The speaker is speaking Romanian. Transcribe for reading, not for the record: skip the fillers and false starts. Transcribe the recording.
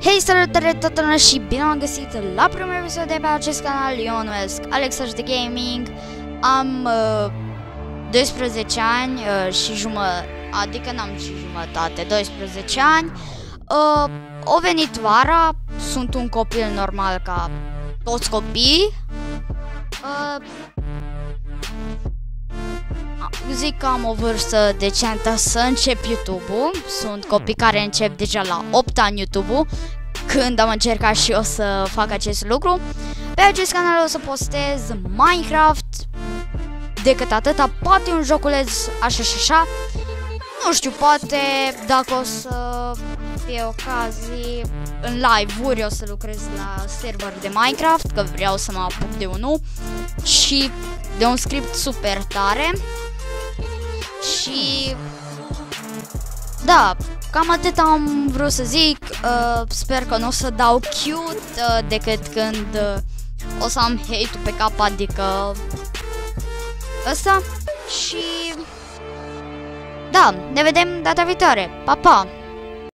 Hei, salutare toată lumea și bine am găsit la primul episod de pe acest canal. Eu mă numesc Alex de Gaming. Am 12 ani și jumătate, adică n-am și jumătate, 12 ani. O venit vara, sunt un copil normal ca toți copiii. Zic că am o vârstă decentă să încep YouTube-ul. Sunt copii care încep deja la 8 ani YouTube-ul, când am încercat și eu să fac acest lucru. Pe acest canal o să postez Minecraft, decât atâta, poate un joculeț așa și așa. Nu știu, poate dacă o să fie ocazii în live-uri o să lucrez la server de Minecraft, că vreau să mă apuc de unul și de un script super tare. Și da, cam atât am vrut să zic. Sper că nu o să dau cute decât când o să am hate-ul pe cap, adică ăsta. Și da, ne vedem data viitoare. Pa, pa!